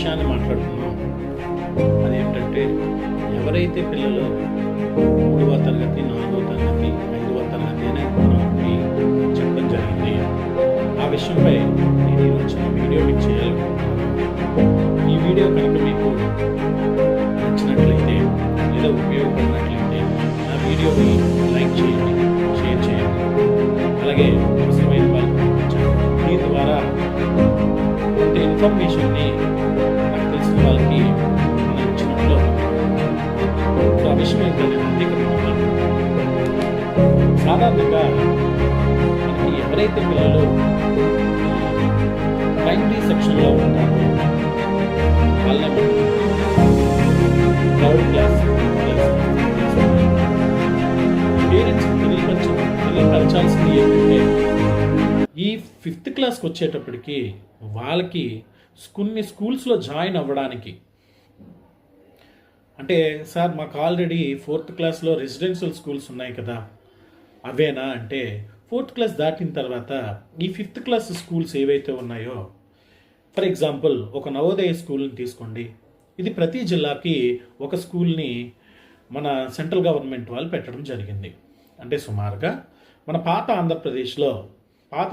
విషయాన్ని మాట్లాడుతున్నాం. అదేంటంటే, ఎవరైతే పిల్లలు 3వ తరగతి, 4వ తరగతి, 5వ తరగతి అని మనకి చెప్పడం జరిగింది. ఆ విషయంపై నేను ఈరోజు చిన్న వీడియో మీకు చేయాలనుకుంటున్నాను. ఈ వీడియో కనుక మీకు నచ్చినట్లయితే లేదా ఉపయోగపడినట్లయితే నా వీడియోని లైక్ చేయండి, షేర్ చేయండి, అలాగే అవసరమైన వాళ్ళకి పంపించండి. దీని ద్వారా కొంత ఇన్ఫర్మేషన్ని నాకు తెలిసిన వాళ్ళకి మనం ఇచ్చినట్లు. సో ఆ విషయం ఏంటంటే సాధారణంగా మనకి ఎవరైతే పిల్లలు ప్రైమరీ సెక్షన్లో ఉంటారో వాళ్ళే థర్డ్ క్లాస్ పేరెంట్స్ తెలియపరచాల్సింది ఏంటంటే, ఈ 5th క్లాస్కి వచ్చేటప్పటికి వాళ్ళకి కొన్ని స్కూల్స్లో జాయిన్ అవ్వడానికి, అంటే సార్ మాకు ఆల్రెడీ 4th క్లాస్లో రెసిడెన్షియల్ స్కూల్స్ ఉన్నాయి కదా, అవేనా అంటే 4th క్లాస్ దాటిన తర్వాత ఈ 5th క్లాస్ స్కూల్స్ ఏవైతే ఉన్నాయో, ఫర్ ఎగ్జాంపుల్ ఒక నవోదయ స్కూల్ని తీసుకోండి. ఇది ప్రతి జిల్లాకి ఒక స్కూల్ని మన సెంట్రల్ గవర్నమెంట్ వాళ్ళు పెట్టడం జరిగింది. అంటే సుమారుగా మన పాత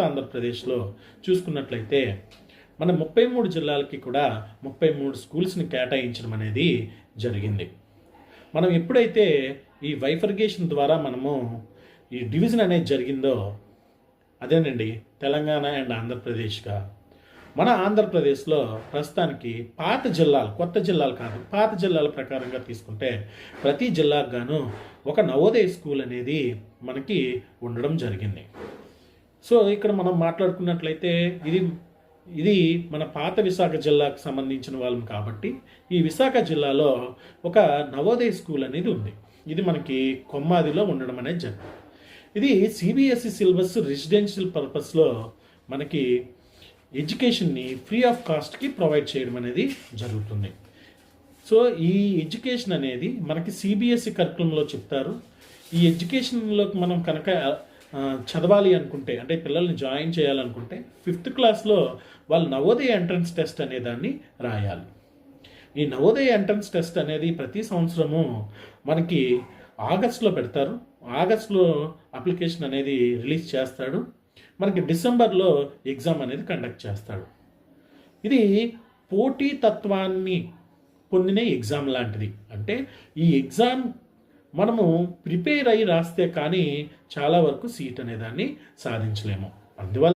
ఆంధ్రప్రదేశ్లో చూసుకున్నట్లయితే మన 33 జిల్లాలకి కూడా 33 స్కూల్స్ని కేటాయించడం అనేది జరిగింది. మనం ఎప్పుడైతే ఈ వైఫర్గేషన్ ద్వారా మనము ఈ డివిజన్ అనేది జరిగిందో, అదేనండి తెలంగాణ అండ్ ఆంధ్రప్రదేశ్గా, మన ఆంధ్రప్రదేశ్లో ప్రస్తుతానికి పాత జిల్లాలు, కొత్త జిల్లాలు కాదు, పాత జిల్లాల ప్రకారంగా తీసుకుంటే ప్రతి జిల్లాకు గాను ఒక నవోదయ స్కూల్ అనేది మనకి ఉండడం జరిగింది. సో ఇక్కడ మనం మాట్లాడుకున్నట్లయితే ఇది మన పాత విశాఖ జిల్లాకు సంబంధించిన వాళ్ళం కాబట్టి ఈ విశాఖ జిల్లాలో ఒక నవోదయ స్కూల్ అనేది ఉంది. ఇది మనకి కొమ్మాదిలో ఉండడం అనేది జరిగింది. ఇది సిబిఎస్ఈ సిలబస్ రెసిడెన్షియల్ పర్పస్లో మనకి ఎడ్యుకేషన్ని ఫ్రీ ఆఫ్ కాస్ట్కి ప్రొవైడ్ చేయడం అనేది జరుగుతుంది. సో ఈ ఎడ్యుకేషన్ అనేది మనకి సిబిఎస్ఈ కరికులంలో చెప్తారు. ఈ ఎడ్యుకేషన్లోకి మనం కనుక చదవాలి అనుకుంటే, అంటే పిల్లల్ని జాయిన్ చేయాలనుకుంటే 5th క్లాస్లో వాళ్ళు నవోదయ ఎంట్రన్స్ టెస్ట్ అనే దాన్ని రాయాలి. ఈ నవోదయ ఎంట్రన్స్ టెస్ట్ అనేది ప్రతి సంవత్సరము మనకి ఆగస్టులో పెడతారు. ఆగస్టులో అప్లికేషన్ అనేది రిలీజ్ చేస్తాడు. మనకి డిసెంబర్లో ఎగ్జామ్ అనేది కండక్ట్ చేస్తాడు. ఇది పోటీతత్వాన్ని పొందిన ఎగ్జామ్ లాంటిది. అంటే ఈ ఎగ్జామ్ మనము ప్రిపేర్ అయ్యి రాస్తే కానీ చాలా వరకు సీట్ అనేదాన్ని సాధించలేము. అందువల్ల